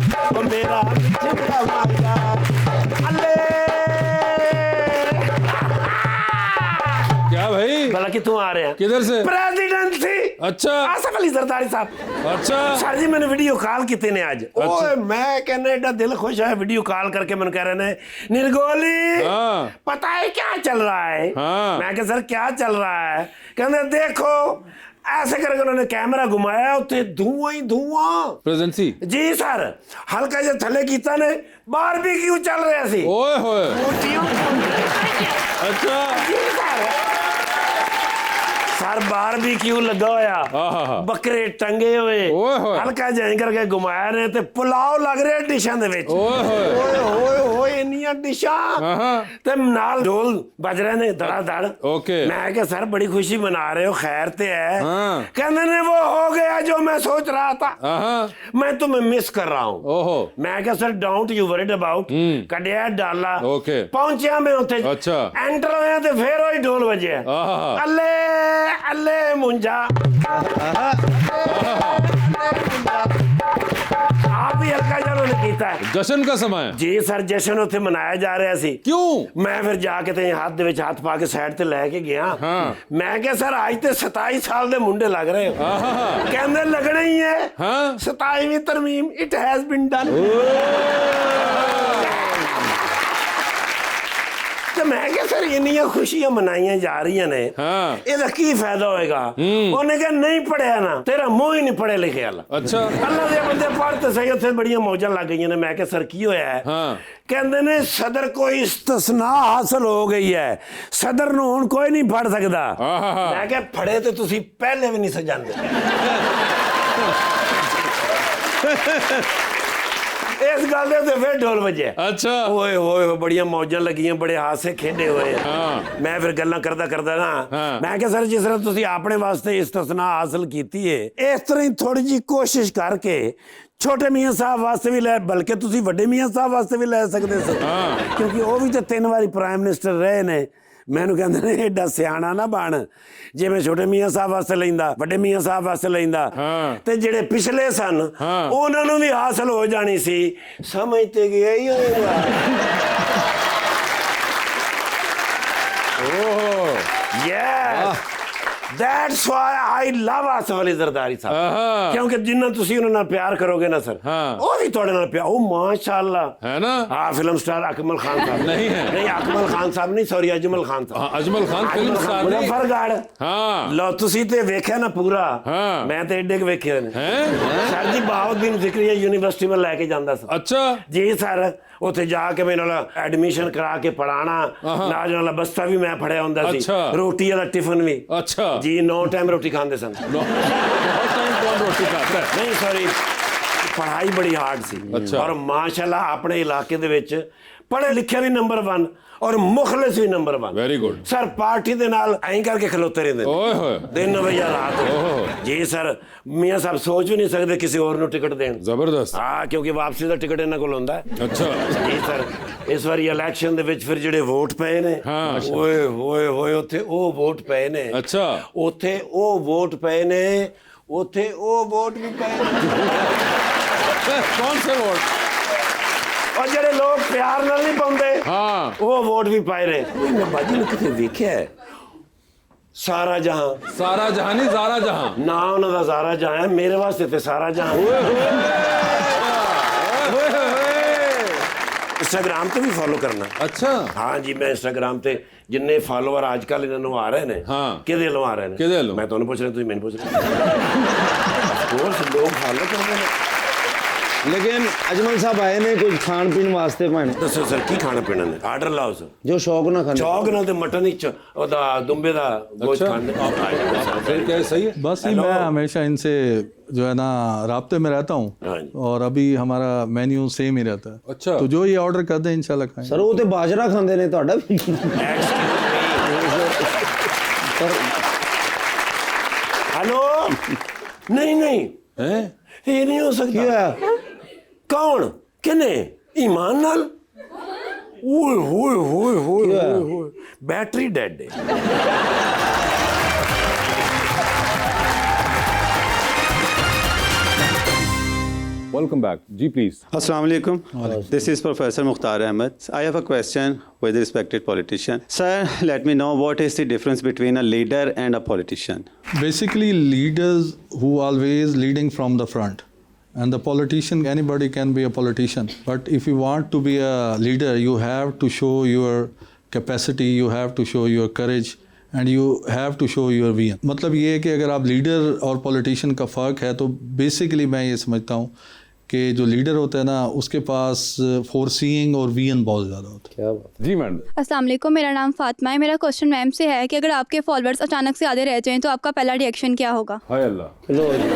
ओ मेरा चिमटा मांगा अल्ले क्या भाई, भला कितों आ रहे हैं? किधर से? प्रेसिडेंसी। अच्छा आसिफ अली जरदारी साहब। अच्छा सर जी मैंने वीडियो कॉल किते ने आज। ओए मैं कहने एडा दिल खुश है, वीडियो कॉल करके मैंने कह रहे ने निर्गोली हाँ। पता है क्या चल रहा है? हाँ। मैं कहा सर क्या चल रहा है? कहने देखो ऐसे करके उन्होंने कैमरा घुमाया, उत्ते धुआं ही धुआं। प्रेजेंसी। जी सर हल्का जिहा थले कीता ने, बारबेक्यू चल रहा सी। ओए होए। अच्छा जी सर बारबेक्यू लगा होया, आहा। बकरे टंगे हुए, ओए होए। हल्का जिहा करके घुमाया ने ते पुलाव लग रहे डिशां दे विच। ओए होए। ओए होए होए इन्नियां डिशां आहा। ते नाल ढोल बज रहे ने धड़ा धड़। ओके। मैं कहा सर बड़ी खुशी मना रहे हो, खैर ते है? हाँ। कहते ने वो हो गया जो मैं सोच रहा था, आहा। मैं तुम्हें मिस कर रहा हूँ। ओहो। मैं कहा sir don't you worried about. कढ़िया डाला, ओके। पहुंचिया मैं उत्थे, अच्छा। एंटर होया ते फिर वही ढोल बजे। आहा। अल्ले अल्ले मुंजा आप भी हल्का जिहा उन्होंने कीता है। जश्न का समय है। जी सर जश्न उत्थे मनाया जा रहा सी। क्यों? मैं फिर जाके ते हाथ दे विच हाथ पा के साइड ते लेके गया। हाँ। मैं कहा सर आज ते 27 साल दे मुंडे लग रहे हो। आहा। कहंदे लगने ही है। हाँ। 27वीं तरमीम इट हैज बीन डन। तो मैं क्या सर इन्नियां खुशियां मनाइयां जा रही ने, हाँ। ਇਹਦਾ ਕੀ ਫਾਇਦਾ ਹੋਏਗਾ? ਉਹਨੇ ਕਿਹਾ ਨਹੀਂ ਪੜਿਆ ਨਾ, ਤੇਰਾ ਮੂੰਹ ਹੀ ਨਹੀਂ ਪੜਿਆ ਲਿਖਿਆ ਵਾਲਾ। अच्छा ਅੱਲਾ ਦੇ ਬੰਦੇ ਪੜ੍ਹ ਤੇ ਸਹੀ, ਉੱਥੇ ਬੜੀਆਂ ਮੌਜਾਂ ਲੱਗ ਗਈਆਂ ਨੇ। ਮੈਂ ਕਿਹਾ ਸਰ ਕੀ ਹੋਇਆ ਹੈ? हाँ। ਕਹਿੰਦੇ ਨੇ ਸਦਰ ਕੋਈ ਇਸਤਸਨਾ ਹਾਸਲ ਹੋ ਗਈ ਹੈ, ਸਦਰ ਨੂੰ ਹੁਣ ਕੋਈ ਨਹੀਂ ਫੜ ਸਕਦਾ। ਆਹਾ। ਮੈਂ ਕਿਹਾ ਫੜੇ ਤੇ ਤੁਸੀਂ ਪਹਿਲੇ ਵੀ ਨਹੀਂ ਸਜਾਂਦੇ। ਇਸ ਗੱਲ ਦੇ ਉੱਤੇ ਫਿਰ ਢੋਲ ਵੱਜਿਆ। अच्छा ਓਏ ਹੋਏ ਬੜੀਆਂ ਮੌਜਾਂ ਲੱਗੀਆਂ, ਬੜੇ ਹਾਸੇ ਖੇਡੇ ਹੋਏ। ਹਾਂ। ਮੈਂ ਫਿਰ ਗੱਲਾਂ ਕਰਦਾ ਨਾ, ਹਾਂ। ਮੈਂ ਕਿਹਾ ਸਰ ਜਿਸ ਤਰ੍ਹਾਂ ਤੁਸੀਂ ਆਪਣੇ ਵਾਸਤੇ ਇਸਤਸਨਾ ਹਾਸਲ ਕੀਤੀ ਏ, ਇਸ ਤਰ੍ਹਾਂ ਹੀ ਥੋੜੀ ਜੀ ਕੋਸ਼ਿਸ਼ ਕਰਕੇ ਛੋਟੇ ਮੀਆਂ ਸਾਹਿਬ ਵਾਸਤੇ ਵੀ ਲੈ, ਬਲਕਿ ਤੁਸੀਂ ਵੱਡੇ ਮੀਆਂ ਸਾਹਿਬ ਵਾਸਤੇ ਵੀ ਲੈ ਸਕਦੇ ਸੋ। ਹਾਂ। ਕਿਉਂਕਿ ਉਹ ਵੀ ਤਾਂ 3 ਵਾਰੀ ਪ੍ਰਾਈਮ ਮਿਨਿਸਟਰ ਰਹੇ ਨੇ। ਮੈਨੂੰ ਕਹਿੰਦੇ ਨੇ ਐਡਾ ਸਿਆਣਾ ਨਾ ਬਣ, ਜਿਵੇਂ ਛੋਟੇ ਮੀਆਂ ਸਾਹਿਬ ਵਾਸਤੇ ਲੈਂਦਾ, ਵੱਡੇ ਮੀਆਂ ਸਾਹਿਬ ਵਾਸਤੇ ਲੈਂਦਾ, ਹਾਂ। ਤੇ ਜਿਹੜੇ ਪਿਛਲੇ ਸਨ ਹਾਂ। ਉਹਨਾਂ ਨੂੰ ਵੀ ਹਾਸਲ ਹੋ ਜਾਣੀ ਸੀ। ਸਮਝ ਤੇ ਗਿਆ ਹੀ ਹੋਏਗਾ। ओहो। Yes. That's why I love Asif Ali Zardari साहब। आहा। क्योंकि जिन्ना तुसी उन्हां नाल प्यार करोगे ना सर, हाँ। वो भी तुहाडे नाल प्यार। ओ माशाअल्लाह है ना? हाँ फिल्म स्टार अकमल खान साहब नहीं है। नहीं अकमल खान साहब नहीं, सॉरी अजमल खान साहब। हाँ, अजमल खान फिल्म स्टार नहीं। मुजफ्फरगढ़। हाँ। लो तुसी ते वेख्या ना पूरा। हाँ। मैं ते एडे के वेखे ने। हैं? सर जी बहाउद्दीन जिक्रिया यूनिवर्सिटी में लेके जांदा सा। अच्छा जी सर ਉੱਥੇ ਜਾ ਕੇ ਮੇਰੇ ਨਾਲ ਐਡਮਿਸ਼ਨ ਕਰਾ ਕੇ ਪੜਾਣਾ, ਨਾਲ ਬਸਤਾ ਵੀ ਮੈਂ ਫੜਿਆ ਹੁੰਦਾ ਸੀ, ਅੱਛਾ। ਰੋਟੀ ਵਾਲਾ ਟਿਫਨ ਵੀ। अच्छा ਜੀ 9 ਟਾਈਮ ਰੋਟੀ ਖਾਂਦੇ ਸਨ। बहुत टाइम कौन रोटी खाता है? ਨਹੀਂ ਸੌਰੀ ਪੜ੍ਹਾਈ ਬੜੀ ਹਾਰਡ ਸੀ। ਅੱਛਾ। ਔਰ ਮਾਸ਼ਾਅੱਲਾ ਆਪਣੇ ਇਲਾਕੇ ਦੇ ਵਿੱਚ ਪੜ੍ਹੇ ਲਿਖੇ ਵੀ ਨੰਬਰ 1 ਔਰ ਮੁਖਲਿਸ ਵੀ number 1। Very good. Sir party ਦੇ ਨਾਲ ਐਂ ਕਰਕੇ ਖਲੋਤੇ ਰਹਿੰਦੇ ਨੇ। ओए होए। ਦਿਨ ਹੋਵੇ ਜਾਂ ਰਾਤ ਓਹੋ। ਹੋਵੇ। ਜੀ ਸਰ ਮੀਆਂ ਸਾਹਿਬ ਸੋਚ ਵੀ ਨਹੀਂ ਸਕਦੇ ਕਿਸੇ ਹੋਰ ਨੂੰ ਟਿਕਟ ਦੇਣ। जबरदस्त। ਹਾਂ ਕਿਉਂਕਿ ਵਾਪਸੀ ਦਾ ਟਿਕਟ ਇਹਨਾਂ ਕੋਲ ਹੁੰਦਾ ਹੈ। अच्छा ਜੀ ਸਰ ਇਸ ਵਾਰੀ ਇਲੈਕਸ਼ਨ ਦੇ ਵਿੱਚ ਫਿਰ ਜਿਹੜੇ ਵੋਟ ਪਏ ਨੇ, ਹਾਂ। ਓਏ ਹੋਏ ਹੋਏ ਉੱਥੇ ਉਹ ਵੋਟ ਪਏ ਨੇ। अच्छा ਉੱਥੇ ਉਹ ਵੋਟ ਪਏ ਨੇ, ਉੱਥੇ ਉਹ ਵੋਟ ਵੀ ਪਏ ਨੇ। कौन से वोट? ਔਰ ਜਿਹੜੇ ਲੋਕ ਪਿਆਰ ਨਾਲ ਨਹੀਂ ਪਾਉਂਦੇ, हाँ ਉਹ ਵੋਟ ਵੀ ਪਾਏ ਨੇ। ਮੈਂ ਬਾਜੀ ਨੂੰ ਕਿਤੇ ਵੇਖਿਆ ਹੈ, ਸਾਰਾ ਜਹਾਂ सारा जहां नहीं ज़ारा जहां। ਨਾ ਉਹਨਾਂ ਦਾ ਸਾਰਾ ਜਹਾਂ ਹੈ, ਮੇਰੇ ਵਾਸਤੇ ਤੇ ਸਾਰਾ ਜਹਾਂ। ਇੰਸਟਾਗ੍ਰਾਮ ਤੇ ਵੀ ਫੋਲੋ ਕਰਨਾ। अच्छा ਹਾਂ ਜੀ ਮੈਂ ਇੰਸਟਾਗ੍ਰਾਮ ਤੇ ਜਿੰਨੇ ਫਾਲੋਅਰ ਅੱਜ ਕੱਲ ਇਹਨਾਂ ਨੂੰ ਆ ਰਹੇ ਨੇ, ਹਾਂ। ਕਿਹਦੇ ਵੱਲੋਂ ਆ ਰਹੇ ਨੇ? ਕਿਹਦੇ ਵੱਲੋਂ? ਮੈਂ ਤੁਹਾਨੂੰ ਪੁੱਛ ਰਿਹਾ, ਤੁਸੀਂ ਮੈਨੂੰ ਪੁੱਛ ਰਹੇ। ਕੋਰਸ ਲੋਕ ਫਾਲੋ ਕਰਦੇ ਨੇ। लेकिन अजमल साहब आए ने कुछ खान पीन वास्ते भाने ਦੱਸੋ ਸਰ ਕੀ ਖਾਣਾ ਪੀਣਾ ਨੇ? ਆਰਡਰ ਲਾਓ ਸਰ। जो शौक ना खाने ਚੌਕ ਨਾਲ ਤੇ ਮਟਨ ਹੀ ਉਹਦਾ ਦੁੰਬੇ ਦਾ ਗੋਸ਼ਤ अच्छा ਖਾਂਦੇ। फिर क्या सही है? बस ही मैं हमेशा इनसे जो है ना राब्ते में रहता हाँ हूँ जी। और अभी हमारा मेन्यू सेम ही रहता है। अच्छा। तो जो ये ऑर्डर कर दें इंशाल्लाह खाएंगे। सर वो तो बाजरा खांदे ने ਤੁਹਾਡਾ भी हेलो नहीं नहीं हैं? ये नहीं हो ਕੀ सकता। ਹੋਇਆ? कौन किने? ईमान नाल? ओए होए होए होए क्या? होए होए बैटरी डेड है। वेलकम बैक जी please. Assalamu alaikum. This is Professor Mukhtar Ahmed. I have a question with the respected politician. Sir, let me know what is the difference between a leader and a politician? Basically, leaders who always leading from the front. And the politician, anybody can be a politician. But if you want to be a leader, you have to show your capacity, you have to show your courage, and you have to show your vision. मतलब ये है कि अगर आप leader और politician का फ़र्क है तो बेसिकली मैं ये समझता हूँ कि जो लीडर होता है ना उसके पास फोरसीइंग और विजन बहुत ज़्यादा होता है। क्या बात। जी मैडम। अस्सलाम वालेकुम, मेरा नाम फातिमा है। मेरा क्वेश्चन मैम से है कि अगर आपके फॉलोअर्स अचानक से आधे रह जाएं तो आपका पहला रिएक्शन क्या होगा? हाय अल्लाह। लो जी।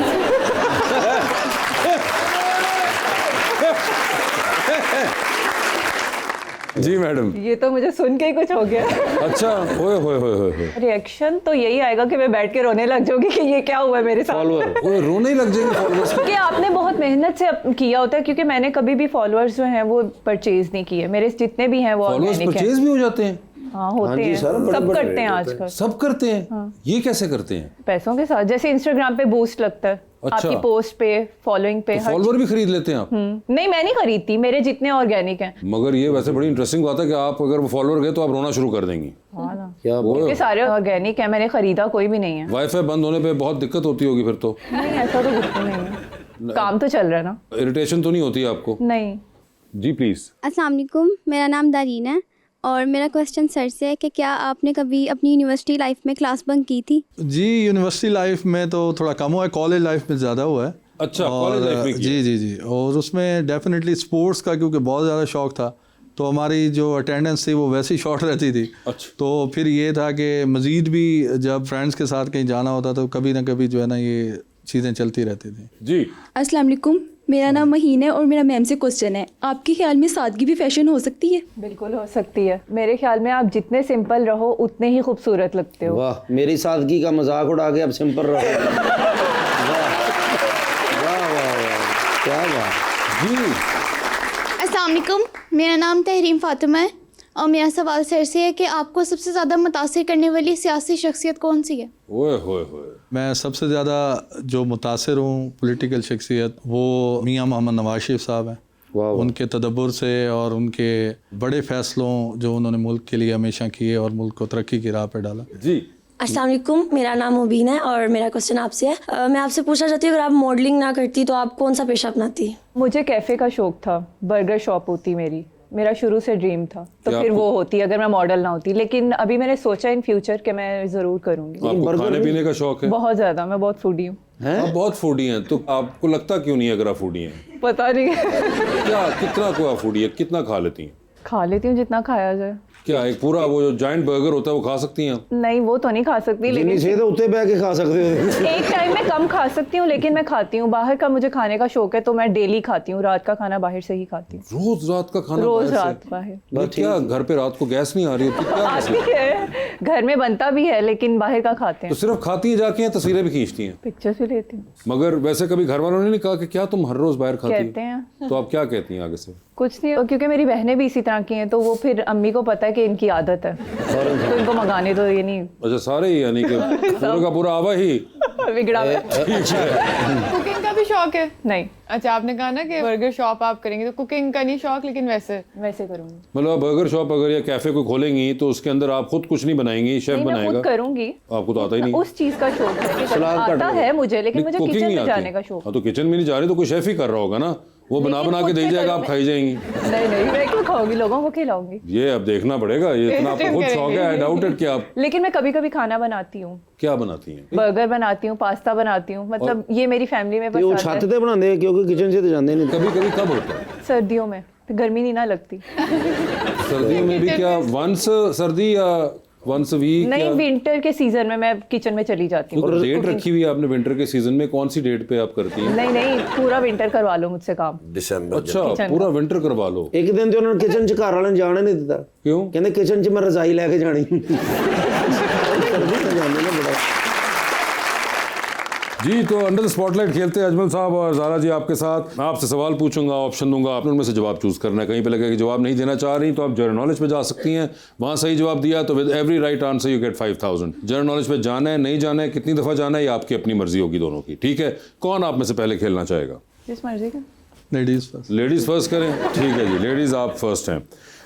जी मैडम। ये तो मुझे सुन के ही कुछ हो गया। अच्छा ओए रिएक्शन तो यही आएगा कि मैं बैठ के रोने लग जाऊंगी कि ये क्या हुआ है मेरे साथ। ओए रोने ही लग जाएंगे फॉलोअर्स। क्योंकि आपने बहुत मेहनत से किया होता है, क्योंकि मैंने कभी भी फॉलोअर्स जो हैं वो परचेज नहीं किए। मेरे जितने भी हैं वो फॉलोअर्स ऑर्गेनिक परचेज भी हो जाते हैं? हाँ होते हैं, सब करते हैं आजकल। सब करते हैं? ये कैसे करते हैं? पैसों के साथ। जैसे इंस्टाग्राम पे बूस्ट लगता है आपकी पोस्ट पे, फॉलोइंग पे। फॉलोअर भी खरीद लेते हैं आप? नहीं, मैं नहीं खरीदती, मेरे जितने ऑर्गेनिक हैं। मगर ये वैसे बड़ी इंटरेस्टिंग बात है कि आप अगर वो फॉलोअर गए तो आप रोना शुरू कर देंगी। हाँ ना, क्या क्योंकि सारे ऑर्गेनिक है, मैंने खरीदा कोई भी नहीं है। वाईफाई बंद होने पे बहुत दिक्कत होती होगी फिर तो? नहीं, ऐसा तो कुछ भी नहीं है, काम तो चल रहा है ना। इरिटेशन तो नहीं होती आपको? नहीं। जी प्लीज। अस्सलाम वालेकुम, मेरा नाम दारीन है और मेरा क्वेश्चन सर से है कि क्या आपने कभी अपनी यूनिवर्सिटी लाइफ में क्लास बंक की थी? जी यूनिवर्सिटी लाइफ में तो थोड़ा कम हुआ है, कॉलेज लाइफ में ज़्यादा हुआ है। अच्छा, कॉलेज लाइफ में किया? जी और उसमें डेफिनेटली स्पोर्ट्स का क्योंकि बहुत ज़्यादा शौक था तो हमारी जो अटेंडेंस थी वो वैसे ही शॉर्ट रहती थी। अच्छा। तो फिर ये था कि मज़ीद भी जब फ्रेंड्स के साथ कहीं जाना होता तो कभी ना कभी जो है ना ये चीज़ें चलती रहती थी। जी। अस्सलाम वालेकुम, मेरा नाम महीन है और मेरा मैम से क्वेश्चन है, आपके ख्याल में सादगी भी फैशन हो सकती है? बिल्कुल हो सकती है। मेरे ख्याल में आप जितने सिंपल रहो उतने ही खूबसूरत लगते हो। वाह, मेरी सादगी का मजाक उड़ा के अब सिंपल रहो। क्या बात। जी। अस्सलाम वालेकुम, मेरा नाम तहरीम फातिमा है और मेरा सवाल सर से है कि आपको सबसे ज़्यादा मुतासिर करने वाली सियासी शख्सियत कौन सी है? ओए होए। मैं सबसे ज़्यादा जो मुतासिर हूँ पॉलिटिकल शख्सियत वो मियाँ मोहम्मद नवाज शरीफ साहब हैं। उनके तदब्बुर से और उनके बड़े फ़ैसलों जो उन्होंने मुल्क के लिए हमेशा किए और मुल्क को तरक्की की राह पर डाला। जी। अस्सलाम वालेकुम, मेरा नाम मुबीन है और मेरा क्वेश्चन आपसे है। मैं आपसे पूछना चाहती हूँ अगर आप मॉडलिंग ना करती तो आप कौन सा पेशा अपनाती? मुझे कैफ़े का शौक था, बर्गर शॉप होती मेरा शुरू से ड्रीम था, तो फिर वो होती अगर मैं मॉडल ना होती। लेकिन अभी मैंने सोचा इन फ्यूचर कि मैं ज़रूर करूँगी। आपको खाने पीने का शौक है? बहुत ज़्यादा, मैं बहुत फूडी हूँ। आप बहुत फूडी हैं तो आपको लगता क्यों नहीं अगर आप फूडी हैं? पता नहीं। क्या कितना को आप फूडी है, कितना खा लेती हैं? खा लेती हूँ जितना खाया जाए। क्या एक पूरा वो जो जायंट बर्गर होता है वो खा सकती हैं? नहीं, वो तो नहीं खा सकती, लेकिन से तो उत्ते बह के खा सकते हो। एक टाइम में कम खा सकती हूँ, लेकिन मैं खाती हूँ। बाहर का मुझे खाने का शौक है तो मैं डेली खाती हूँ। रात का खाना बाहर से ही खाती हूँ। रोज रात का खाना? रोज बाहर रात से? बाहर। ये क्या घर पे रात को गैस नहीं आ रही होती क्या? आती है, घर में बनता भी है, लेकिन बाहर का खाते तो हैं। सिर्फ खाती हैं जाके, तस्वीरें भी खींचती हैं? पिक्चर्स भी लेती हूँ। मगर वैसे कभी घर वालों ने नहीं कहा कि क्या तुम हर रोज बाहर खाती कहते हैं। तो आप क्या कहती हैं आगे से? कुछ नहीं, क्योंकि मेरी बहनें भी इसी तरह की हैं तो वो फिर अम्मी को पता है कि इनकी आदत है तो इनको मंगाने दो। ये नहीं। अच्छा, सारे ही यानी कि पूरा का पूरा आवा ही बिगड़ा हुआ है। कुकिंग का भी शौक है? नहीं। अच्छा, आपने कहा ना कि बर्गर शॉप आप करेंगे तो कुकिंग का नहीं शौक, लेकिन वैसे करूंगी। मतलब आप बर्गर शॉप अगर या कैफे को खोलेंगी तो उसके अंदर आप खुद कुछ नहीं बनाएंगी, शेफ नहीं, मैं बनाएगा? खुद करूंगी। आपको तो आता ही नहीं? उस चीज का शौक है, आता है मुझे, लेकिन मुझे कुकिंग किचन नहीं में आती? जाने का शौक। हाँ, तो किचन में नहीं जा रही तो कोई शेफ ही कर रहा होगा ना, वो बना के दे जाएगा, आप खाई जाएंगी। नहीं, मैं क्यों खाऊंगी, लोगों को खिलाऊंगी। ये अब देखना पड़ेगा, ये इतना आपको खुद शौक है। आई डाउटेड कि आप। लेकिन मैं कभी कभी खाना बनाती हूँ। क्या बनाती हैं? बर्गर बनाती हूँ, पास्ता बनाती हूँ, मतलब ये मेरी फैमिली में वो पसंद छत है। ते बनाते क्योंकि किचन से तो जाते नहीं। कभी कभी कब होता है? सर्दियों में, गर्मी नहीं ना लगती। सर्दियों में भी क्या वंस सर्दी या वंस वीक? नहीं, विंटर के सीजन में मैं किचन में चली जाती हूँ। डेट रखी हुई है आपने विंटर के सीजन में? कौन सी डेट पे आप करती हैं? नहीं, पूरा विंटर करवा लो मुझसे काम। दिसंबर। अच्छा, पूरा विंटर करवा लो। एक दिन तो उन्होंने किचन च घर वाले ने जाने नहीं दिता। क्यों? कहते किचन च मैं रजाई लेके जानी। जी, तो अंडर द स्पॉटलाइट खेलते हैं अजमल साहब और ज़ारा जी आपके साथ। मैं आपसे सवाल पूछूंगा, ऑप्शन दूंगा, आपने उनमें से जवाब चूज़ करना है। कहीं पे लगे कि जवाब नहीं देना चाह रही तो आप जनरल नॉलेज पे जा सकती हैं। वहाँ सही जवाब दिया तो with every right answer you get 5000। General knowledge पे जाना है, नहीं जाना है, कितनी दफ़ा जाना है, ये आपकी अपनी मर्जी होगी दोनों की। ठीक है, कौन आप में से पहले खेलना चाहेगा? जिस मर्जी का। Ladies first. लेडीज़ फर्स्ट करें, ठीक है जी, लेडीज़ आप फर्स्ट हैं।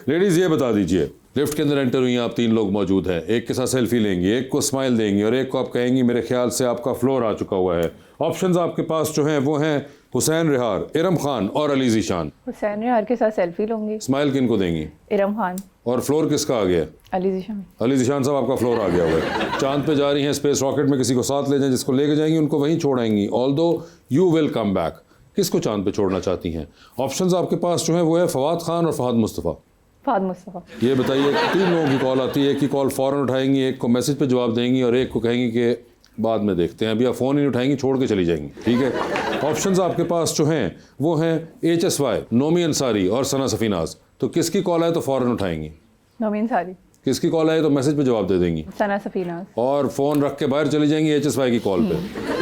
लेडीज़ ये बता दीजिए, लिफ्ट के अंदर एंटर हुई हैं आप, 3 लोग मौजूद हैं, एक के साथ सेल्फी लेंगी, एक को स्माइल देंगी और एक को आप कहेंगी मेरे ख्याल से आपका फ्लोर आ चुका हुआ है। ऑप्शंस आपके पास जो हैं वो हैं हुसैन रिहार, इरम खान और अली ज़ीशान। हुसैन रिहार के साथ सेल्फी लूंगी। स्माइल किन को देंगी? इरम खान। और फ्लोर किसका आ गया? अली ज़ीशान। अली ज़ीशान साहब आपका फ्लोर आ गया हुआ है। चांद पे जा रही हैं, स्पेस रॉकेट में किसी को साथ ले जाएं, जिसको लेके जाएंगी उनको वहीं छोड़ाएंगी, although you will come back. किसको चांद पे छोड़ना चाहती हैं? ऑप्शंस आपके पास जो है वो है फवाद खान और फहद मुस्तफ़ा। फहद मुस्तफ़ा। ये बताइए, 3 लोगों की कॉल आती है, एक की कॉल फ़ौरन उठाएंगी, एक को मैसेज पे जवाब देंगी और एक को कहेंगी कि बाद में देखते हैं, अभी आप फ़ोन ही नहीं उठाएंगी, छोड़ के चली जाएंगी, ठीक है। ऑप्शंस आपके पास जो हैं वो हैं HSY, नोमी अंसारी और सना सफ़ीनाज। तो किसकी कॉल आए तो फ़ौरन उठाएंगी? नोमी अंसारी। किसकी कॉल आए तो मैसेज पे जवाब दे देंगी? सना सफ़ीनाज। और फ़ोन रख के बाहर चली जाएंगी HSY की कॉल पे,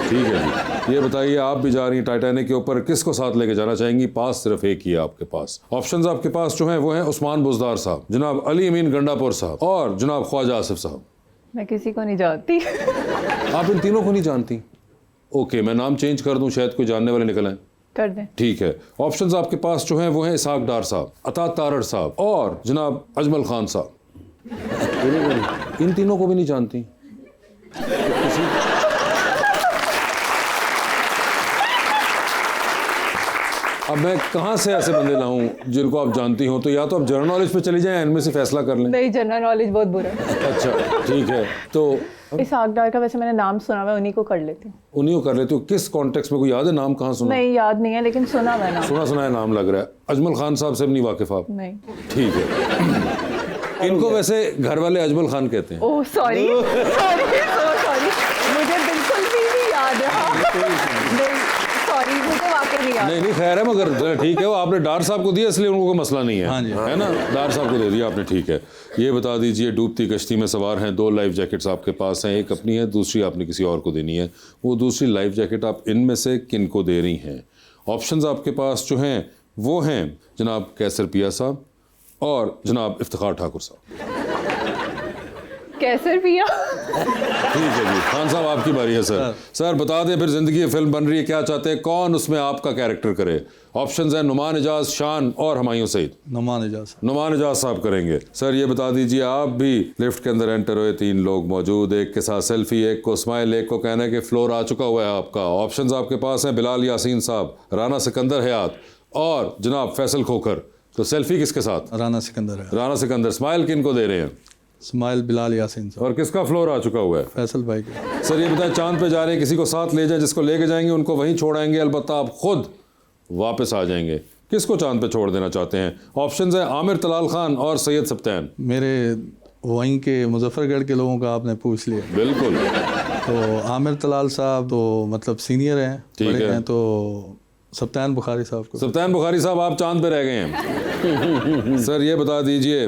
ठीक है जी। ये बताइए, आप भी जा रही हैं टाइटैनिक के ऊपर, किसको साथ लेके जाना चाहेंगी? पास सिर्फ एक ही है आपके पास। ऑप्शंस आपके पास जो हैं वो हैं उस्मान बुज़दार साहब, जनाब अली अमीन गंडापुर साहब और जनाब ख्वाजा आसिफ साहब। मैं किसी को नहीं जानती। आप इन तीनों को नहीं जानती? ओके, मैं नाम चेंज कर दूं, शायद कोई जानने वाले निकल आए। कर दें। ठीक है। ऑप्शंस आपके पास जो हैं वो हैं इसहाक डार साहब, अता तारड़ साहब और जनाब अजमल खान साहब। इन तीनों को भी नहीं जानती? अब मैं कहाँ से ऐसे बंदे लाऊं जिनको आप जानती हो? तो या तो आप जनरल नॉलेज पे चली जाएं, इनमें से फैसला कर लें। नहीं, जनरल नॉलेज बहुत बुरा है। अच्छा ठीक है, तो इसहाक डार का वैसे मैंने नाम सुना, मैं उन्हीं को कर लेती हूँ। उन्हीं को कर लेते हो? किस कॉन्टेक्स्ट में, कोई याद है नाम? कहाँ सुना? नहीं याद नहीं है, लेकिन सुना मैं नाम। सुना सुनाया नाम लग रहा है। अजमल खान साहब से नहीं वाकिफ आप? नहीं। ठीक है। इनको वैसे घर वाले अजमल खान कहते हैं। ओह सॉरी सॉरी, मुझे बिल्कुल भी नहीं याद है। सॉरी, मुझे वाकई नहीं याद। नहीं खैर है, मगर ठीक है, वो आपने डार साहब को दिया इसलिए उनको कोई मसला नहीं है। हाँ जी, है ना, डार साहब को दे दिया आपने, ठीक है। ये बता दीजिए, डूबती कश्ती में सवार हैं, 2 लाइफ जैकेट्स आपके पास हैं, एक अपनी है, दूसरी आपने किसी और को देनी है। वो दूसरी लाइफ जैकेट आप इनमें से किन को दे रही हैं? ऑप्शंस आपके पास जो हैं वो हैं जनाब कैसर पिया साहब और जनाब इफ्तिखार ठाकुर साहब। कैसर पिया। ठीक है जी, खान साहब आपकी बारी है। सर बता दें फिर, जिंदगी फिल्म बन रही है, क्या चाहते हैं, कौन उसमें आपका कैरेक्टर करे? ऑप्शंस हैं नुमान एजाज, शान और हुमायूं सईद। नुमान एजाज साहब करेंगे। सर ये बता दीजिए, आप भी लिफ्ट के अंदर एंटर हुए, 3 लोग मौजूद, एक के साथ सेल्फी, एक को स्माइल, एक को कहना है कि फ्लोर आ चुका हुआ है आपका। ऑप्शंस आपके पास हैं बिलाल यासीन साहब, राना सिकंदर हयात और जनाब फैसल खोखर। तो सेल्फी किसके साथ? राना सिकंदर। राना सिकंदर। स्माइल किन को दे रहे हैं? स्माइल बिलाल यासीन साहब। और किसका फ्लोर आ चुका हुआ है? फैसल भाई का। सर ये बताएं, चांद पे जा रहे हैं, किसी को साथ ले जाएं, जिसको लेके जाएंगे उनको वहीं छोड़ाएंगे, अलबत्ता आप खुद वापस आ जाएंगे। किसको चांद पे छोड़ देना चाहते हैं? ऑप्शंस है आमिर तलाल खान और सैयद सप्तान। मेरे वहीं के मुजफ्फरगढ़ के लोगों का आपने पूछ लिया। बिल्कुल। तो आमिर तलाल साहब तो मतलब सीनियर हैं, ठीक बड़े है। हैं, तो सप्तान बुखारी साहब को। सप्तान बुखारी साहब, आप चांद पे रह गए हैं। सर ये बता दीजिए,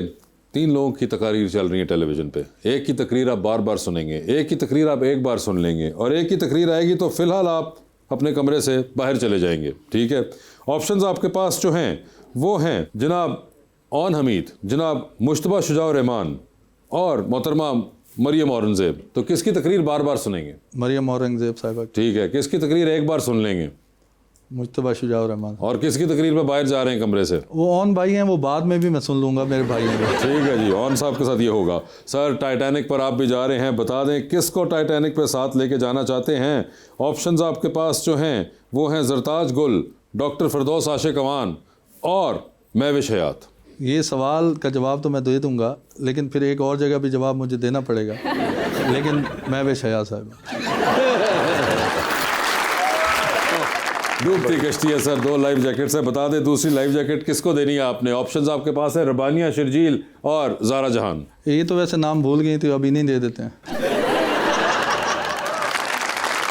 3 लोगों की तकरीर चल रही है टेलीविज़न पे। एक की तकरीर आप बार बार सुनेंगे, एक की तकरीर आप एक बार सुन लेंगे और एक की तकरीर आएगी तो फ़िलहाल आप अपने कमरे से बाहर चले जाएंगे, ठीक है। ऑप्शंस आपके पास जो हैं वो हैं जनाब ओन हमीद, जनाब मुश्तबा शुजाउर रहमान और मोहतरमा मरियम औरंगज़ेब। तो किसकी तकरीर बार बार सुनेंगे? मरियम औरंगज़ेब साहिबा। ठीक है। किसकी तकरीर एक बार सुन लेंगे? मुश्तबा शुजाउर रहमान। और किसकी तकरीर में बाहर जा रहे हैं कमरे से? वो ऑन भाई हैं, वो बाद में भी मैं सुन लूँगा, मेरे भाई हैं। ठीक है जी, ऑन साहब के साथ ये होगा। सर टाइटैनिक पर आप भी जा रहे हैं, बता दें किसको टाइटैनिक पर साथ लेके जाना चाहते हैं? ऑप्शंस आपके पास जो हैं वो हैं जरताज गुल, डॉक्टर फिरदौस आशिक अवान और महविश हयात। ये सवाल का जवाब तो मैं दे दूंगा, लेकिन फिर एक और जगह भी जवाब मुझे देना पड़ेगा, लेकिन महविश हयात साहब। डूबती कश्ती है सर, 2 लाइफ जैकेट्स है, बता दें दूसरी लाइफ जैकेट किसको देनी है आपने? ऑप्शंस आपके पास है रबानिया शर्जील और ज़ारा जहान। ये तो वैसे नाम भूल गई थी, अभी नहीं दे देते हैं।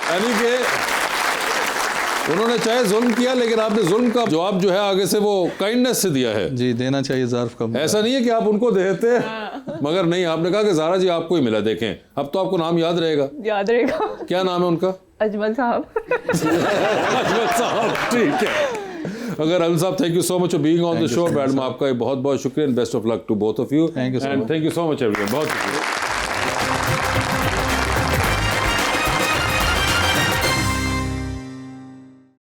यानी कि उन्होंने चाहे जुल्म किया, लेकिन आपने जुल्म का जवाब जो है आगे से वो काइंडनेस से दिया है। जी, देना चाहिए ज़र्फ का। ऐसा नहीं है कि आप उनको देते, मगर नहीं, आपने कहा कि ज़ारा जी आपको ही मिला। देखें, अब तो आपको नाम याद रहेगा। याद रहेगा। क्या नाम है उनका? अजमल साहब। अजमल साहब, ठीक है। अगर अजमल साहब, thank you so much for being on the show. Madam आपका बहुत बहुत शुक्रिया, best of luck to both of you. Thank you so much. Thank you so much everyone, बहुत शुक्रिया।